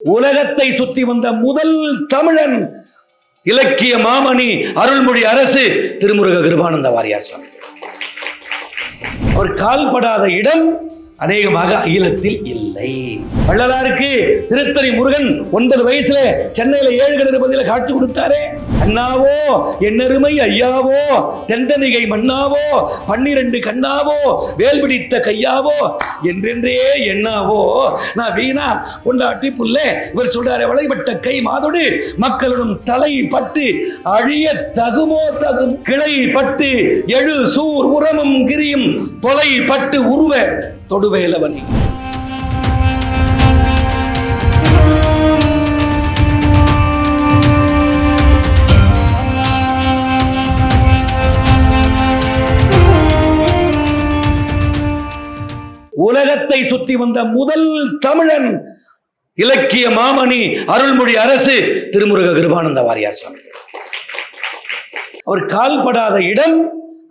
உலகத்தை சுற்றி வந்த முதல் தமிழன் இலக்கிய மாமணி அருள்மொழி அரசு திருமுருக கிருபானந்த வாரியார் சுவாமி. அவர் கால்படாத இடம் அநேகமாக அகிலத்தில் இல்லை. வள்ளலாருக்கு திருத்தணி முருகன் 9 வயசுல சென்னையில 7 கணபதியில காட்சி கொடுத்தாரே. அண்ணாவோ என்னருமை ஐயாவோ தென்தனிகை மண்ணாவோ 12 கண்ணாவோ வேல் பிடித்த கையாவோ என்றென்றே எண்ணாவோ நான் வீணா கொண்டாட்டி புல்லே. இவர் சொல்றாரு, வளைபட்ட கை மாதோடு மக்களுடன் தலை பட்டு அழிய தகுமோ தகும் கிளை பட்டு எழு சூர் உரமும் கிரியும் தொலை பட்டு உருவ தொடுவேலவனி. உலகத்தை சுற்றி வந்த முதல் தமிழன் இலக்கிய மாமணி அருள்மொழி அரசு திருமுருக கிருபானந்த வாரியார் சுவாமி. அவர் கால்படாத இடம்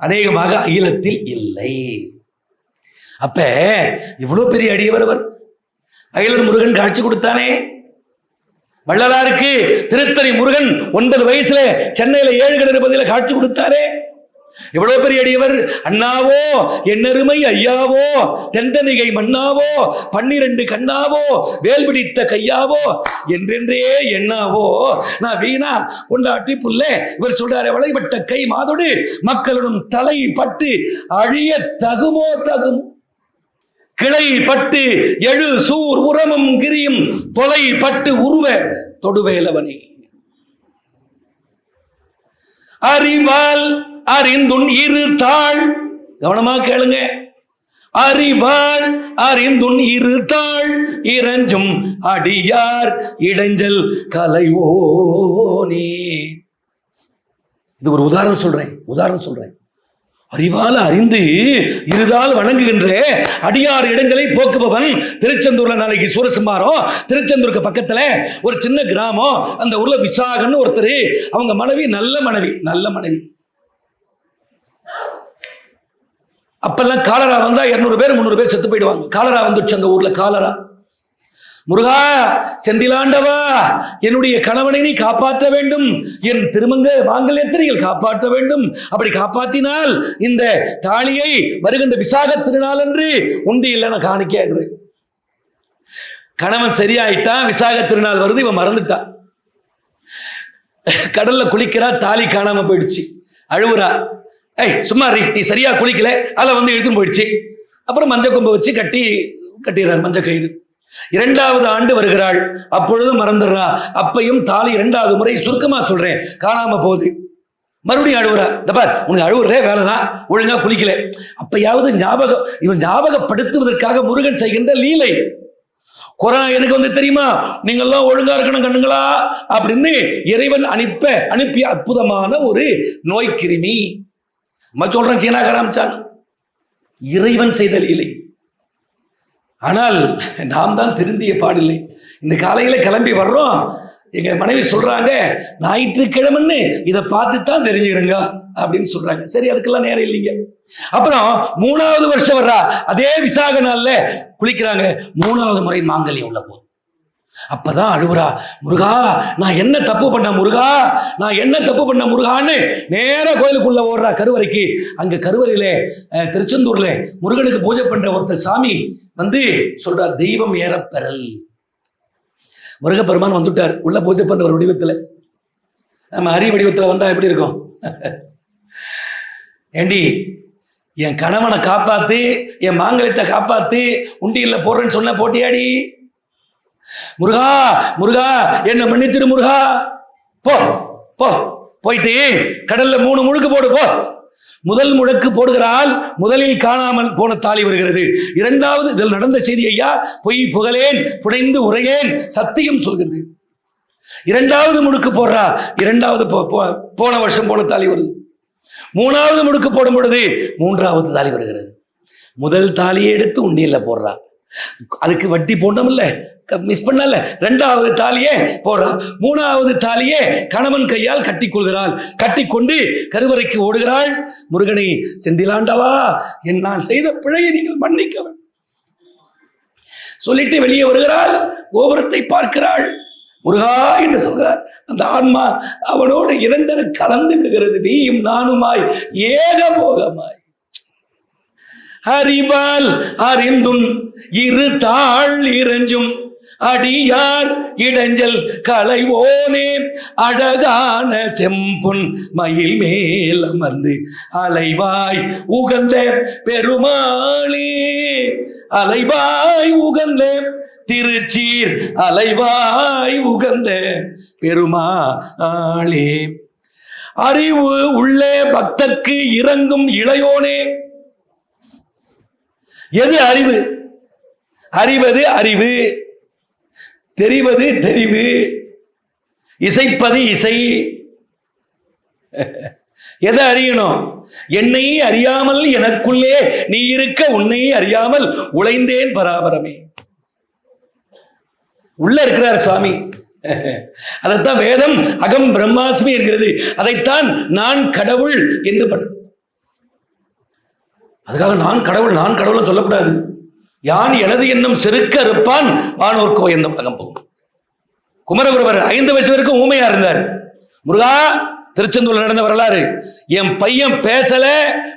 அநேகமாக அகிலத்தில் இல்லை. அப்ப இவ்வளவு பெரிய அடியவர் அவர். அகிலர் முருகன் காட்சி கொடுத்தானே. வள்ளலாருக்கு திருத்தணி முருகன் 9 வயசுல சென்னையில 7 கணபதியில காட்சி கொடுத்தாரே. எவ்வளவு பெரிய அடியவர். அண்ணாவோ என்னருமை ஐயாவோ தென்தனிகை மண்ணாவோ 12 கண்ணாவோ வேல் பிடித்த கையாவோ என்றென்றே எண்ணாவோ நான் வீணா கொண்டாட்டி புல்லே. இவர் சொல்றாரு, வளைபட்ட கை மாதோடு மக்களுடன் தலை பட்டு அழிய தகுமோ தகும் கிளை பட்டு எழு சூர் உரமும் கிரியும் தொலை பட்டு உருவ தொடுவேலவனே. அறிவால் அறிந்துன் இரு தாள். கவனமா கேளுங்க. அறிவாள் அறிந்துன் இரு தாள் இறஞ்சும் அடியார் இடைஞ்சல் கலைவோனே. இது ஒரு உதாரணம் சொல்றேன். அறிவால அறிந்து இருதால் வணங்குகின்ற அடியார் இடைஞ்சலை போக்குபவன். திருச்செந்தூர்ல நாளைக்கு சூரசம்ஹாரம். திருச்செந்தூருக்கு பக்கத்துல ஒரு சின்ன கிராமம். அந்த ஊர்ல விசாகன்னு ஒருத்தர், அவங்க மனைவி நல்ல மனைவி. அப்பெல்லாம் காலரா வந்தா 200 பேர் 300 பேர் செத்து போயிடுவாங்க. காலரா வந்துச்சு அந்த ஊர்ல. காலரா. முருகா செந்திலாண்டவா, என்னுடைய கணவனை நீ காப்பாற்ற வேண்டும், என் திருமங்க மாங்கல்யத்தை நீங்கள் காப்பாற்ற வேண்டும். அப்படி காப்பாற்றினால் இந்த தாலியை வருகின்ற விசாக திருநாள் என்று உண்டி இல்லைன்னு காணிக்க. கணவன் சரியாயிட்டான். விசாக திருநாள் வருது, இவன் மறந்துட்டான். கடல்ல குளிக்கிறா, தாலி காணாம போயிடுச்சு. அழுவுறா. சும்மா நீ சரியா குளிக்கல, அதை வந்து இழுத்துன்னு போயிடுச்சு. அப்புறம் மஞ்சள் கொம்பை வச்சு கட்டிடுறார் மஞ்சள் கயிறு. 2வது ஆண்டு வருகிறாள். அப்பொழுது மறந்துடுறா. அப்பையும் தாலி 2வது முறை சுருக்கமா சொல்றேன் காணாம போகுது. மறுபடியும் அழுவுறா. உனக்கு அழுவுறதே வேலைதான், ஒழுங்கா குளிக்கல. அப்பயாவது இவன் ஞாபகப்படுத்துவதற்காக முருகன் செய்கின்ற லீலை. கொரோனா எனக்கு வந்து தெரியுமா, நீங்க எல்லாம் ஒழுங்கா இருக்கணும் கண்ணுங்களா அப்படின்னு இறைவன் அனுப்பிய அற்புதமான ஒரு நோய் கிருமி. சொல்றேன், சீனாக ஆரம்பிச்சான். இறைவன் செய்த லீலை. ஆனால் நாம் தான் திருந்திய பாடில்லை. இந்த காலையில கிளம்பி வர்றோம், எங்க மனைவி சொல்றாங்க, ஞாயிற்றுக்கிழமைன்னு இதை பார்த்து தான் தெரிஞ்சுக்கிறங்க அப்படின்னு சொல்றாங்க. சரி, அதுக்கெல்லாம் நேரம் இல்லைங்க. அப்புறம் 3வது வருஷம் வர்றா, அதே விசாக நாள்ல குளிக்கிறாங்க. 3வது முறை மாங்கல்யம் உள்ள போகுது. அப்பதான் அழுவுறா, முருகா நான் என்ன தப்பு பண்ண முருகான்னு நேர கோயிலுக்குள்ள ஓடுறா கருவறைக்கு. அங்க கருவறையில திருச்செந்தூர்ல முருகனுக்கு பூஜை பண்ற ஒருத்தர் சாமி வந்து சொல்றார், தெய்வம் ஏறப்பெறல். முருகப்பெருமான் வந்துட்டார் உள்ள பூஜை பண்ற ஒரு வடிவத்துல. நம்ம அரி வடிவத்துல வந்தா எப்படி இருக்கும்? ஏண்டி என் கணவனை காப்பாத்து, என் மாங்கல்யத்தை காப்பாத்து, உண்டியல்ல போடுறேன்னு சொன்ன போட்டியாடி? முருகா என்ன மன்னித்திரு முருகா. போயிட்டு கடல்ல 3 முழுக்கு போடு போ. முதல் முழக்கு போடுகிறாள். முதலில் காணாமல் போன தாலி வருகிறது. 2வது, இதில் நடந்த செய்தி ஐயா, பொய் புகழேன் புனைந்து உரையேன் சத்தியம் சொல்கிறேன். 2வது முழுக்கு போடுறா. 2வது போன வருஷம் போன தாலி வருது. 3வது முழுக்கு போடும் பொழுது 3வது தாலி வருகிறது. முதல் தாலியை எடுத்து உண்டியல்ல போடுறா. அதுக்கு வட்டி போட்டோம் இல்ல, மிஸ் பண்ணல. 2வது தாலியே போடுறா. 3வது தாலியே கணவன் கையால் கட்டிக்கொள்கிறாள். கட்டிக்கொண்டு கருவறைக்கு ஓடுகிறாள். முருகனை செந்திலாண்டவா, என்னால் செய்த பிழையை நீங்கள் மன்னிக்க வேண்டும். சொல்லிட்டு வெளியே வருகிறாள். கோபுரத்தை பார்க்கிறாள். முருகா என்று சொல்கிறார். அந்த ஆன்மா அவனோடு இரண்டர கலந்து விடுகிறது. நீயும் நானுமாய் ஏகபோகமாய். அறிவால் அறிந்தும் இரு தாழ் இறஞ்சும் அடியார் இடைஞ்சல் களைவோனே அழகான செம்பொன் மயில் மேல் அமர்ந்து அலைவாய் உகந்த பெருமாளே. அலைவாய் உகந்த திருச்சீர் அலைவாய் உகந்த பெருமாளே. அறிவு உள்ளே பக்தர்க்கு இறங்கும் இளையோனே. எது அறிவு? அறிவது அறிவு, தெரிவது தெரிவு, இசைப்பது இசை. எதை அறியணும்? என்னை அறியாமல் எனக்குள்ளே நீ இருக்க, உன்னை அறியாமல் உழைந்தேன் பராபரமே. உள்ள இருக்கிறார் சுவாமி. அதைத்தான் வேதம் அகம் பிரம்மாஸ்மி என்கிறது. அதைத்தான் நான் கடவுள் என்று பண்ண. அதுக்காக நான் கடவுள் நான் கடவுள் சொல்லக்கூடாது. யான் எனது எண்ணம் செருக்க இருப்பான் வானோர்க்கோ எண்ணம் அகம் போகும். குமரகுருவர் 5 வயசு வரைக்கும் ஊமையா இருந்தார். முருகா, திருச்செந்தூர்ல நடந்த வரலாறு. என் பையன் பேசல,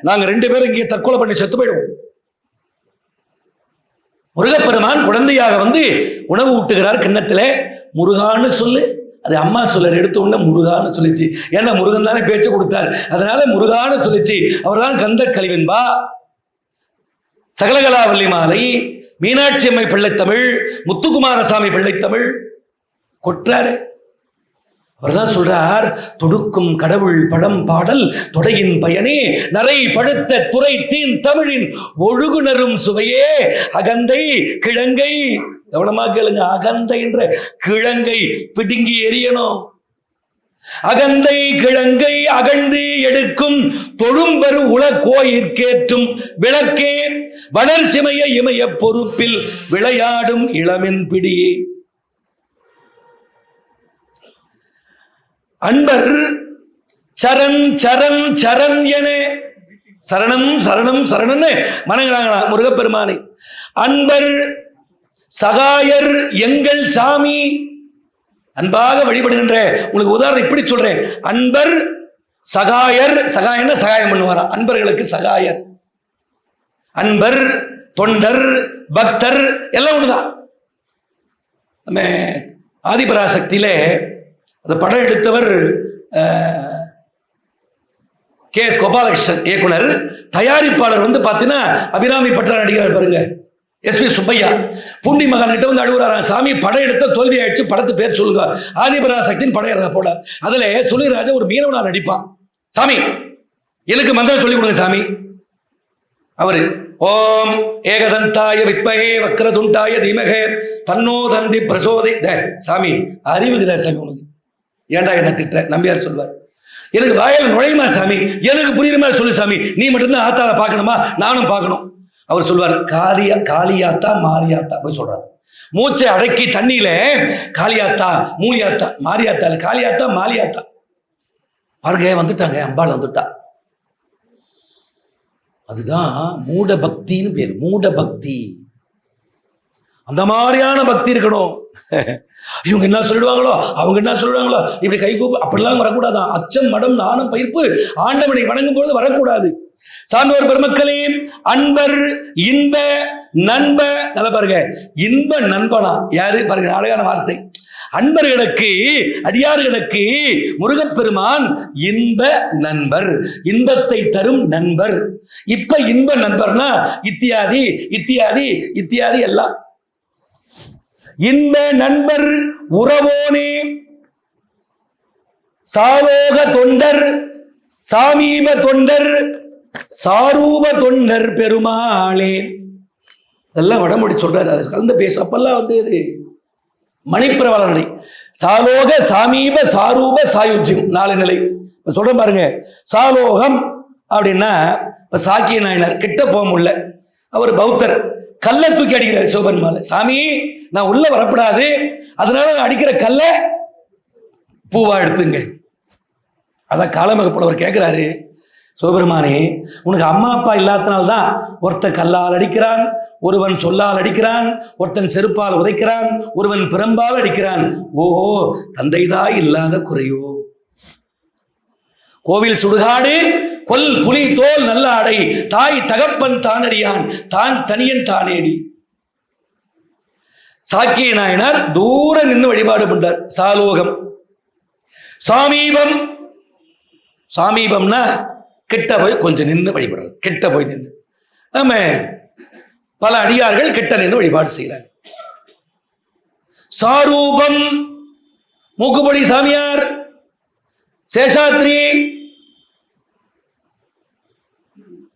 நாங்க 2 பேரும் இங்கே தற்கொலை பண்ணி செத்து போயிடுவோம். முருகப்பெருமான் குழந்தையாக வந்து உணவு ஊட்டுகிறார் கிண்ணத்துல. முருகான்னு சொல்லு. அது அம்மா சொல்ல எடுத்த உடனே முருகான்னு சொல்லிச்சு. ஏன்னா முருகன் தானே பேச்சு கொடுத்தார், அதனால முருகான்னு சொல்லிச்சு. அவர் தான் கந்த கலிவென்பா, சகலகலாவல்லி மாலை, மீனாட்சி அம்மை பிள்ளைத்தமிழ், முத்துக்குமாரசாமி பிள்ளைத்தமிழ் கொற்றாரு. அவர்தான் சொல்றார், தொடுக்கும் கடவுள் படம் பாடல் தொடையின் பயனே நரை படுத்த துறை தீன் தமிழின் ஒழுகுனரும் சுவையே அகந்தை கிழங்கை. கவனமா கேளுங்க, அகந்தை என்ற கிழங்கை பிடுங்கி எறியணும். அகந்தை கிழங்கை அகழ்ந்து எடுக்கும் தொழும்பெரு உல கோயிற்கேற்றும் விளக்கே வளர் சிமைய இமய பொறுப்பில் விளையாடும் இளமென் பிடியே. அன்பர் சரண் சரண் சரண் என சரணம் சரணம் சரணன்னு வணங்குறாங்களா முருகப்பெருமானை. அன்பர் சகாயர் எங்கள் சாமி. அன்பாக வழிபடுகின்ற, உங்களுக்கு உதாரணம் இப்படி சொல்றேன். அன்பர் சகாயர், சகாயன்னா சகாயம் பண்ணுவாரா, அன்பர்களுக்கு சகாயர். அன்பர், தொண்டர், பக்தர் எல்லாம் ஒண்ணுதான். நம்ம ஆதிபராசக்தியில அந்த படம் எடுத்தவர் KS கோபாலகிருஷ்ணன் இயக்குனர். தயாரிப்பாளர் வந்து பார்த்தீங்கன்னா அபிராமி பட்டா நடிகர் பாருங்க, SV சுப்பையா. பூண்டி மகன் கிட்ட வந்து அழுகுறாராம், சாமி படம் எடுத்த தோல்வி ஆயிடுச்சு, படத்து பேர் சொல்லுங்க. ஆதிபராசக்தியின் படம் போட. அதுல சுனிராஜா ஒரு மீனவனா நடிப்பான். சாமி எனக்கு மந்திரம் சொல்லி கொடுங்க சாமி. அவரு ஓம் ஏகதந்தாய வித்மகே வக்ரதுண்டாய தீமகே தன்னோ தந்தி பிரசோதி. சாமி அறிவுக்குதா சாமி உனக்கு? ஏண்டா என்ன திட்ட? நம்பியார் சொல்வார், எனக்கு வாயில் நுழையுமா சாமி, எனக்கு புரியுற மாதிரி சொல்லு சாமி, நீ மட்டும்தான் ஆத்தால பார்க்கணுமா, நானும் பார்க்கணும். அவர் சொல்வார், காளியாத்தா மாரியாத்தா போய் சொல்றாரு. மூச்சை அடக்கி தண்ணியில காளியாத்தா மூலியாத்தா மாரியாத்தா காளியாத்தா மாலியாத்தா பாருங்க, வந்துட்டாங்க, அம்பாள் வந்துட்டா. அதுதான் மூட பக்தின்னு பேரு. மூட பக்தி. அந்த மாதிரியான பக்தி இருக்கணும். இவங்க என்ன சொல்லிடுவாங்களோ, அவங்க என்ன சொல்லிடுவாங்களோ, இப்படி கை கூப்பு அப்படிலாம் வரக்கூடாதான். அச்சம் மடம் நாணம் பயிர்ப்பு ஆண்டவனை வணங்கும் பொழுது வரக்கூடாது. சான்றோர் பெருமக்களே, அன்பர் இன்ப நண்ப, நல்லா பாருங்க, இன்ப நண்பனா யாரு பாருங்க, அழகான வார்த்தை. அன்பர்களுக்கு, அடியார்களுக்கு முருகப்பெருமான் இன்ப நண்பர், இன்பத்தை தரும் நண்பர். இப்ப இன்ப நண்பர்னா இத்தியாதி இத்தியாதி இத்தியாதி எல்லாம். இன்ப நண்பர் உறவோனே சாலோக தொண்டர் சாமீப தொண்டர் சாரூப தொண்டர் பெருமாளே. இதெல்லாம் வடமொழி சொல்றாரு, அது கலந்து பேச. அப்பெல்லாம் வந்து இது மணிப்பிரவாள நிலை. சாலோக சாமீப சாரூப சாயுஜ்யம் 4 நிலை. இப்ப சொல்ற பாருங்க, சாலோகம் அப்படின்னா இப்ப சாக்கிய நாயனார் கிட்ட போக முடியல, அவர் பௌத்தர், கல்லை தூக்கி அடிக்கிறார் சிவபெருமாள். சாமி நான் உள்ள வரப்படாது, அதனால நான் அடிக்கிற கல்ல பூவா எடுத்துங்க. அதான் காலமக புலவர் கேட்கிறாரு, சிவபெருமானே, உனக்கு அம்மா அப்பா இல்லாதனால்தான் ஒருத்தன் கல்லால் அடிக்கிறான், ஒருவன் சொல்லால் அடிக்கிறான், ஒருத்தன் செருப்பால் உதைக்கிறான், ஒருவன் பிரம்பால் அடிக்கிறான். ஓஹோ, தந்தைதாய் இல்லாத குறையோ. கோவில் சுடுகாடு கொல் புலி தோல் நல்ல ஆடை, தாய் தகப்பன் தானறியான், தான் தனியன் தானேடி. சாக்கிய நாயனார் தூர நின்று வழிபாடு பண்றார். சாலோகம், சாமீபம். சாமீபம்னா கிட்ட போய் கொஞ்சம் நின்று வழிபடுறது, கிட்ட போய் நின்று. நம்ம பல அடியார்கள் கிட்ட நின்று வழிபாடு செய்கிறாங்க. சாரூபம், மூக்குப்பொடி சாமியார், சேஷாத்ரி,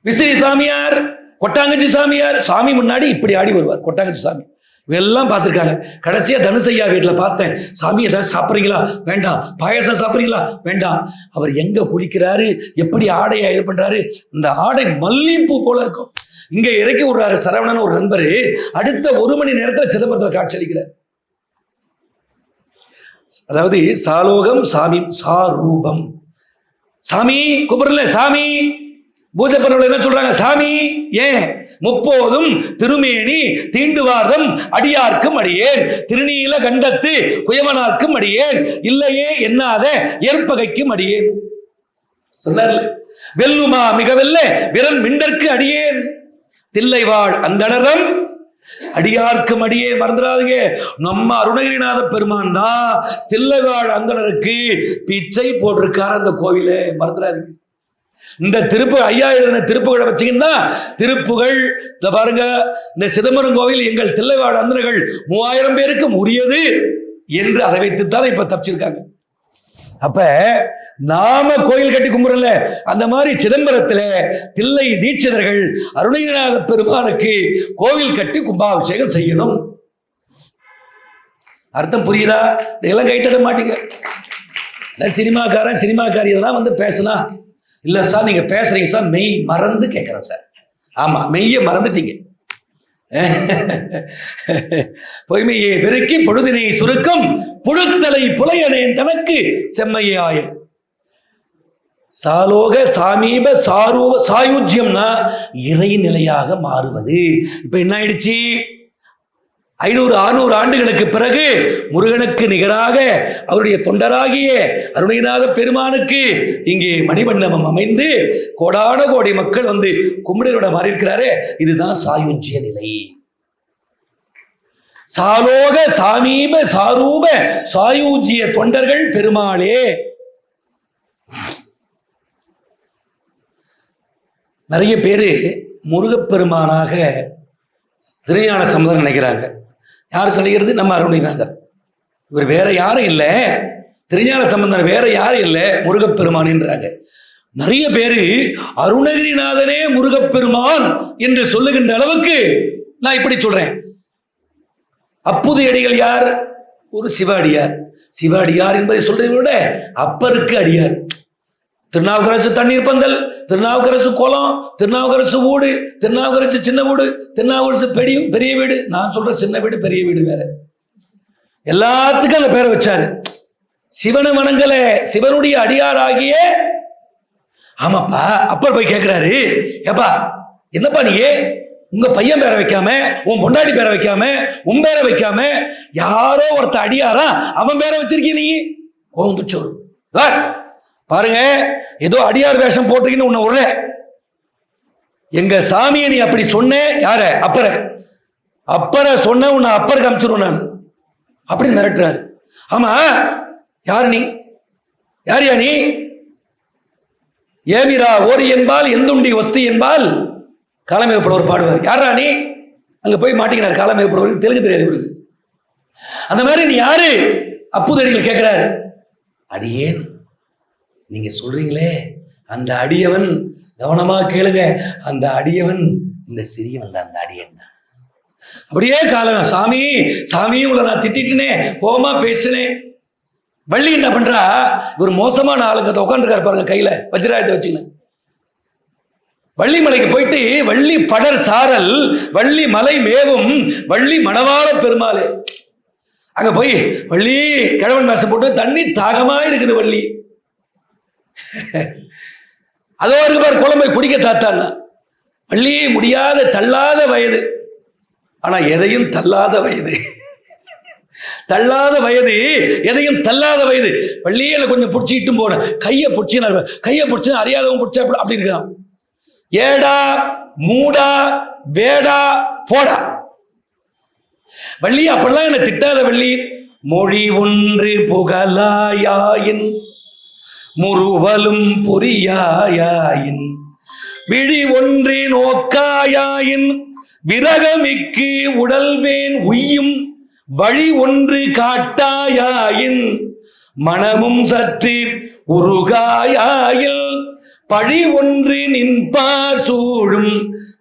விசிறி சாமியார், கொட்டாங்கச்சி சாமியார். சாமி முன்னாடி இப்படி ஆடி வருவார் கொட்டாங்கச்சி சாமி. இவெல்லாம் பார்த்துருக்காங்க. கடைசியா தனுசையா வீட்டில் பார்த்தேன். சாமி ஏதாவது சாப்பிட்றீங்களா? வேண்டாம். பாயசம் சாப்பிட்றீங்களா? வேண்டாம். அவர் எங்க குளிக்கிறாரு, எப்படி ஆடையா இது பண்றாரு, இந்த ஆடை மல்லிப்பூ போல இருக்கும். இங்க இறக்கி விடுறாரு சரவணன் ஒரு நண்பரு. அடுத்த 1 மணி நேரத்தில் சிதம்பரத்தில் காட்சி அளிக்கிறார். அதாவது சாலோகம், சாமி, சாரூபம். சாமி கூப்பிடல, சாமி பூஜை பண்ண என்ன சொல்றாங்க? சாமி. ஏன்? முப்போதும் திருமேனி தீண்டுவார்தம் அடியார்க்கும் அடியேன், திருநீல கண்டத்து குயவனார்க்கும் அடியேன், இல்லையே எண்ணாத ஏற்பகைக்கும் அடியேன் சொன்னார்ல. வெல்லுமா மிக வெல்ல விரன் மிண்டற்கு அடியேன், தில்லைவாழ் அந்தணரம் அடியார்க்கும் அடியே. மறந்துடாதீங்க, நம்ம அருணகிரிநாத பெருமான் தான் தில்லைவாழ் அந்தணருக்கு பிச்சை போட்டிருக்காரு அந்த கோவில. மறந்துடாதீங்க. இந்த ஐயா எழுதின திருப்புகளை வச்சீங்கன்னா, திருப்புகள் பாருங்க, இந்த சிதம்பரம் கோவில் எங்கள் தில்லைவாழ் அந்தணர்கள் 3000 பேருக்கு உரியது என்று அதை வைத்துத்தான் இப்ப தப்பிச்சிருக்காங்க. அப்ப நாம கோயில் கட்டி கும்பிடல, அந்த மாதிரி சிதம்பரத்துல தில்லை தீட்சிதர்கள் அருணகிரிநாத பெருமானுக்கு கோவில் கட்டி கும்பாபிஷேகம் செய்யணும். அர்த்தம் புரியுதா? இதெல்லாம் கைத்தட்ட மாட்டீங்க. சினிமாக்காரன் சினிமாக்காரி இதெல்லாம் வந்து பேசினா, இல்ல சார் நீங்க பேசுறீங்க சார், மெய் மறந்து கேட்கிறேன் சார். ஆமா, மெய்ய மறந்துட்டீங்க. பொய்மையை பெருக்கி பொழுதினை சுருக்கம் புழுத்தலை புலையனேன் தனக்கு செம்மையாய. சாலோக, சாமீப, சாரூப, சாயுஜ்யம்னா இறைநிலையாக மாறுவது. இப்ப என்ன ஆயிடுச்சு? 500-600 ஆண்டுகளுக்கு பிறகு முருகனுக்கு நிகராக அவருடைய தொண்டராகிய அருணகிரிநாத பெருமானுக்கு இங்கே மணிமண்டபம் அமைந்து கோடான கோடி மக்கள் வந்து கும்பிடுவிட மாறி இருக்கிறாரே, இதுதான் சாயுஜ்ய நிலை. சாலோக, சாமீப, சாரூப, சாயுஜ்ய தொண்டர்கள் பெருமாளே. நிறைய பேரு முருகப்பெருமானாக திருஞான சம்பந்தர் நினைக்கிறாங்க. யார் சொல்லுகிறது? நம்ம அருணகிரிநாதர். இவர் வேற யாரும் இல்லை, திருஞான சம்பந்தர் வேற யாரும் இல்லை, முருகப்பெருமான்ன்றாங்க. நிறைய பேரு அருணகிரிநாதனே முருகப்பெருமான் என்று சொல்லுகின்ற அளவுக்கு நான் இப்படி சொல்றேன். அப்புது அடிகள் யார்? ஒரு சிவ அடியார். சிவ அடியார் என்பதை சொல்றதை விட அப்பருக்கு அடியார். திருநாவுக்கரசு தண்ணீர் பந்தல், திருநாவுக்கரசு குளம், திருநாவுக்கரசு வீடு, திருநாவுக்கரசு சின்ன வீடு, திருநாவுக்கரசு பெரிய வீடு. நான் சொல்ற சின்ன வீடு பெரிய வீடு வேற. எல்லாத்துக்கும் அந்த பேரை வச்சாரு. சிவனை வணங்கல, சிவனுடைய அடியாராகிய. ஆமாப்பா. அப்பர் போய் கேட்கிறாரு, ஏப்பா என்னப்பா நீ உங்க பையன் பேரை வைக்காம, உன் பொண்டாட்டி பேரை வைக்காம, உன் பேரை வைக்காம யாரோ ஒருத்த அடியாரா அவன் பேரை வச்சிருக்கீ நீ? கோந்துச்சோறு பாருங்க, ஏதோ அடியார் வேஷம் போட்டிருக்கீன்னு உன்னை உள்ள எங்க சாமியை நீ அப்படி சொன்ன. யார? அப்பரை சொன்ன உன்னை அப்பருக்கு அமிச்சிருவேன் நான் அப்படி மிரட்டுறாரு. ஆமா, யாரு நீ? யாரியா நீ? ஏமிரா ஓரி என்பால் எந்துண்டி ஒத்து என்பால் காலமேகப்படுவர் பாடுவார். யாரா நீ? அங்க போய் மாட்டிக்கினார் காலமேகப்படுவர். தெலுங்கு தெரியாது இவருக்கு. அந்த மாதிரி நீ யாரு? அப்புதடிகள் கேட்கிறாரு. அடியேன். நீங்க சொல்றீங்களே அந்த அடியவன், கவனமா கேளுங்க, அந்த அடியவன் இந்த சிறியவன் தான், அந்த அடியன் தான். அப்படியே காலம் சாமி சாமி உங்களை நான் திட்டிட்டேனே, கோபமா பேசினேன். வள்ளி என்ன பண்றா? ஒரு மோசமான ஆளுங்க உட்காந்துருக்காரு பாருங்க, கையில வஜ்ராயத்தை வச்சுக்கணும். வள்ளி மலைக்கு போயிட்டு வள்ளி படர் சாரல் வள்ளி மலை மேவும் வள்ளி மணவாள பெருமாளே. அங்க போய் வள்ளி கிழவன் மேசம் போட்டு தண்ணி தாகமா இருக்குது வள்ளி. அதோ இருக்கு பாரு குழம்பை குடிக்க தாத்தான்னா. வள்ளி முடியாத தள்ளாத வயது, ஆனா எதையும் தள்ளாத வயது. தள்ளாத வயது, எதையும் தள்ளாத வயது. வள்ளியில கொஞ்சம் பிடிச்சிட்டு போன கையை பிடிச்சு அறியாதவன் பிடிச்சா அப்படி இருக்கான். ஏடா மூடா வேடா போடா. வள்ளி அப்பெல்லாம் என்ன திட்டாத வள்ளி. மொழி ஒன்று புகழாயின் முறுவலும் பொறியாயின் விழி ஒன்றி நோக்காயின் விரகமிக்கு உடல்வேன் உய்யும் வழி ஒன்று காட்டாயின் மனமும் சற்று உருகாயின் பழி ஒன்று நின்பார் சூழும்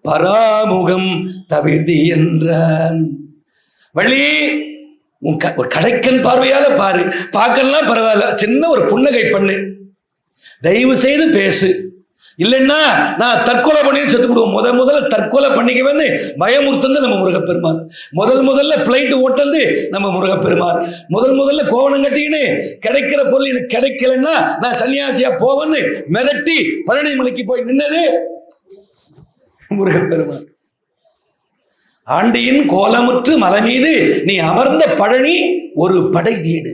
பராமுகம் தவிர்தி என்றான். வள்ளி ஒரு கடைக்கன் பார்வையால பாரு, பார்க்கலாம் பரவாயில்ல, சின்ன ஒரு புன்னகை பண்ணு, தயவு செய்து பேசு, இல்லைன்னா நான் தற்கொலை பண்ணி செத்து விடுவோம். முதல்ல தற்கொலை பண்ணிக்குவேன்னு பயமுறுத்தது நம்ம முருகப்பெருமான். முதல்ல பிளைட் ஓட்டது நம்ம முருகப்பெருமான். முதல்ல கோவணம் கட்டிக்கின்னு கிடைக்கிற பொருள் எனக்கு கிடைக்கலன்னா நான் சன்னியாசியா போவேன்னு மிரட்டி பழனி மலைக்கு போய் நின்னது முருகப்பெருமான். ஆண்டியின் கோலமுற்று மலை மீது நீ அமர்ந்த பழனி ஒரு படை வீடு.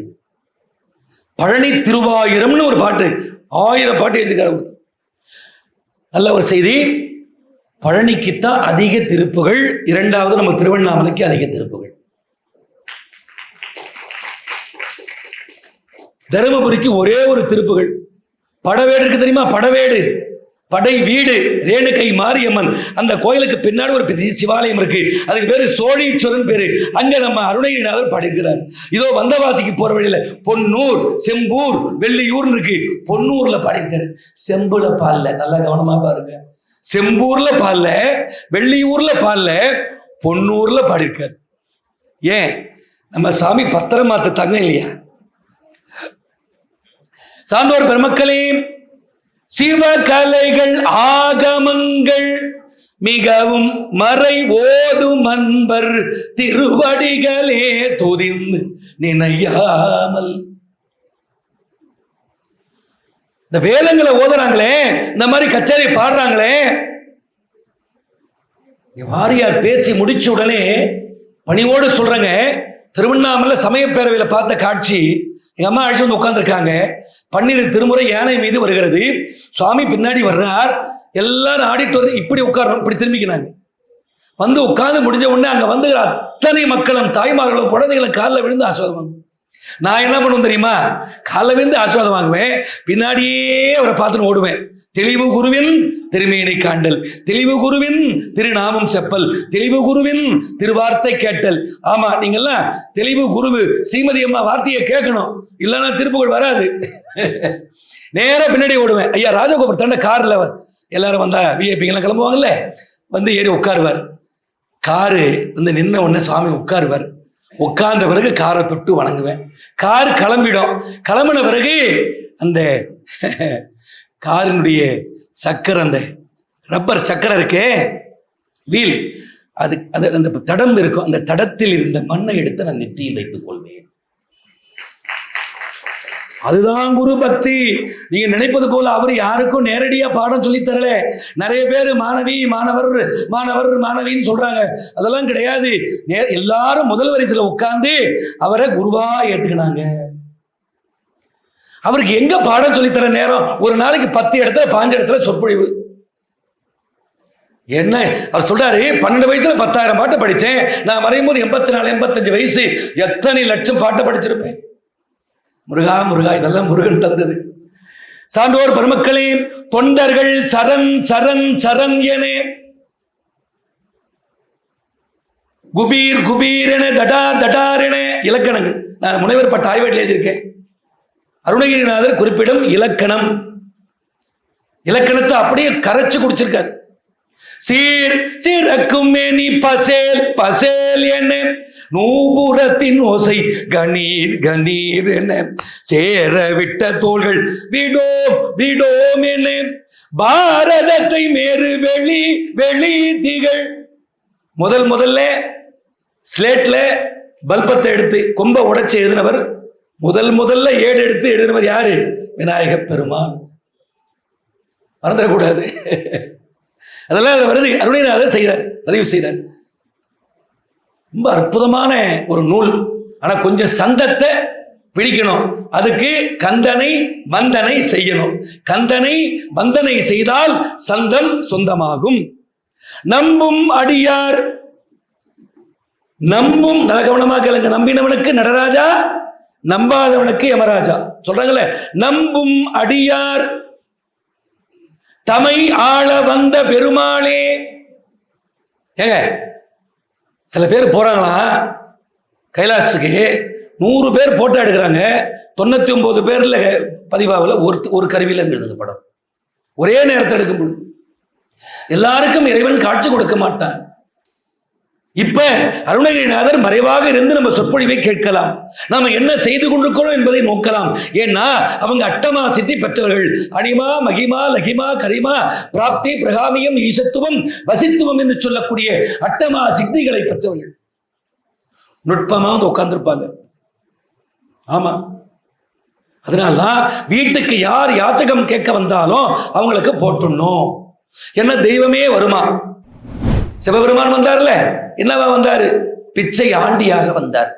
பழனி திருவாயிரம்னு ஒரு பாட்டு, 1000 பாட்டு எழுதியிருக்காரு. நல்ல ஒரு செய்தி. பழனிக்குத்தான் அதிக திருப்புகள், 2வது நம்ம திருவண்ணாமலைக்கு அதிக திருப்புகள். தருமபுரிக்கு ஒரே ஒரு திருப்புகள். படவேடு இருக்கு தெரியுமா? படவேடு, படை வீடு, ரேணுகை மாரியம்மன். அந்த கோயிலுக்கு பின்னாடி ஒரு பெரிய சிவாலயம் இருக்கு, அதுக்கு பேரு சோழீஸ்வரன் பேரு. அங்க நம்ம அருணகிரிநாதர் பாடிக்கிறார். இதோ வந்தவாசிக்கு போற வழியில பொன்னூர், செம்பூர், வெள்ளியூர் இருக்கு. பொன்னூர்ல பாடிக்கிறார், செம்புல பால்ல. நல்லா கவனமா பாருங்க, செம்பூர்ல பால்ல, வெள்ளியூர்ல பால்ல, பொன்னூர்ல பாடிருக்கார். ஏன்? நம்ம சாமி பத்திரமாத்து தங்க இல்லையா? சான்றோர் பெருமக்களே, சிவகலைகள் ஆகமங்கள் மிகவும் மறை ஓதும் அன்பர் திருவடிகளே துதிந்து நினையாமல். இந்த வேதங்களை ஓதுறாங்களே, இந்த மாதிரி கச்சேரி பாடுறாங்களே, வாரியார் பேசி முடிச்ச உடனே பணிவோடு சொல்றேங்க, திருவண்ணாமலை சமய பேரவையில பார்த்த காட்சி. எங்க அம்மா அழைச்சு வந்து உட்கார்ந்துருக்காங்க. பன்னிரு திருமுறை யானை மீது வருகிறது, சுவாமி பின்னாடி வர்றார், எல்லாரும் ஆடிட்டு வருது. இப்படி உட்காரணும், இப்படி திரும்பிக்கிறாங்க. வந்து உட்கார்ந்து முடிஞ்ச உடனே அங்க வந்து அத்தனை மக்களும், தாய்மார்களும், குழந்தைகளும் காலில் விழுந்து ஆசீர்வாதம். நான் என்ன பண்ணுவேன் தெரியுமா? காலில் விழுந்து ஆசீர்வாதம் வாங்குவேன், பின்னாடியே அவரை பார்த்துன்னு ஓடுவேன். தெளிவு குருவின் திருமேனி காண்டல், தெளிவு குருவின் திருநாமம் செப்பல், தெளிவு குருவின் திருவார்த்தை கேட்டல். ஆமா, நீங்கெல்லாம் தெளிவு குருவு ஸ்ரீமதி அம்மா வார்த்தையை கேட்கணும், இல்லைன்னா திருப்புகழ் வராது. நேர பின்னாடி ஓடுவேன். ஐயா ராஜகோபுர தண்ட கார்ல எல்லாரும் வந்தா விஐபிங்கெல்லாம் கிளம்புவாங்கல்ல, வந்து ஏறி உட்காருவார். காரு வந்து நின்ன உடனே சுவாமி உட்காருவார். உட்கார்ந்த பிறகு காரை தொட்டு வணங்குவேன். கார் கிளம்பிடும். கிளம்பின பிறகு அந்த காரினுடைய சக்கரை, அந்த ரப்பர் சக்கரை இருக்கே, வீல், அது அந்த தடம் இருக்கும், அந்த தடத்தில் இருந்த மண்ணை எடுத்து நான் நெற்றியில் வைத்துக் கொள்வேன். அதுதான் குரு பக்தி. நீங்க நினைப்பது போல அவர் யாருக்கும் நேரடியா பாடம் சொல்லி தரல. நிறைய பேர் மாணவி மாணவர் மாணவர் மாணவின்னு சொல்றாங்க, அதெல்லாம் கிடையாது. எல்லாரும் முதல் வரிசையில உட்கார்ந்து அவரை குருவா ஏத்துக்கினாங்க. அவருக்கு எங்க பாடம் சொல்லித்தர நேரம்? ஒரு நாளைக்கு 10 இடத்துல 5 இடத்துல சொற்பொழிவு. என்ன அவர் சொல்றாரு, 12 வயசுல 10,000 பாட்டு படிச்சேன், நான் வரையும் போது 84 85 வயசு, எத்தனை லட்சம் பாட்டு படிச்சிருப்பேன். முருகா முருகா, இதெல்லாம் முருகன் தந்தது. சான்றோர் பெருமக்களே, தொண்டர்கள் சரண் சரண் சரண் என குபீர் குபீர் என தடார் தடார் என இலக்கணங்கள் நான் முனைவர் பட்ட ஆய்வேட்டில் எழுதியிருக்கேன். அருணகிரிநாதர் குறிப்பிடும் இலக்கணம், இலக்கணத்தை அப்படியே கரைச்சு குடிச்சிருக்காரு. சீர் சிறக்கும் மேனி பசேல் பசேல் என நூபுரத்தின் ஓசை கணீர் கணீர் என சேர விட்ட தோள்கள் விடோ விடோம் என பாரதத்தை மேறு வெளி வெளி திகழ். முதல்ல ஸ்லேட்ல பல்பத்தை எடுத்து கொம்ப உடைச்சு எழுதினவர், முதல்ல ஏடு எடுத்து எழுதினவர் யாரு? விநாயக பெருமான். மறந்துடக்கூடாது. அதெல்லாம் அதுல வருது. அருணகிரிநாதர் செய்கிறார், பதிவு செய்கிறார். ரொம்ப அற்புதமான ஒரு நூல். ஆனா கொஞ்சம் சந்தத்தை பிடிக்கணும். அதுக்கு கந்தனை வந்தனை செய்யணும். கந்தனை வந்தனை செய்தால் சந்தம் சொந்தமாகும். நம்பும் அடியார், நம்பும், நல்ல கவனமா கேளுங்க, நம்பினவனுக்கு நடராஜா, நம்பாதவனுக்கு யமராஜா சொல்றாங்கல்ல. நம்பும் அடியார் தமை ஆள வந்த பெருமாளே. ஏங்க சில பேர் போறாங்களா கைலாசத்துக்கு, 100 பேர் போட்டோ எடுக்கிறாங்க, 99 பேர்ல பதிவாவில் ஒரு கருவியில் எழுதுங்க படம். ஒரே நேரத்தில் எடுக்கும் பொழுது எல்லாருக்கும் இறைவன் காட்சி கொடுக்க மாட்டான். இப்ப அருணகிரிநாதர் மறைவாக இருந்து நம்ம சொற்பொழிவை கேட்கலாம், நாம என்ன செய்து கொண்டிருக்கிறோம் என்பதை நோக்கலாம். ஏன்னா அவங்க அட்டமா சித்தி பெற்றவர்கள். அனிமா மகிமா லகிமா கரிமா பிராப்தி பிரகாமியம் ஈசத்துவம் வசித்துவம் என்று சொல்லக்கூடிய அட்டமா சித்திகளை பெற்றவர்கள். நுட்பமா வந்து உட்கார்ந்துருப்பாங்க. ஆமா, அதனால்தான் வீட்டுக்கு யார் யாச்சகம் கேட்க வந்தாலும் அவங்களுக்கு போட்டுடணும். என்ன தெய்வமே வருமா? சிவபெருமான் வந்தார்ல, என்னவா வந்தாரு? பிச்சை ஆண்டியாக வந்தார்.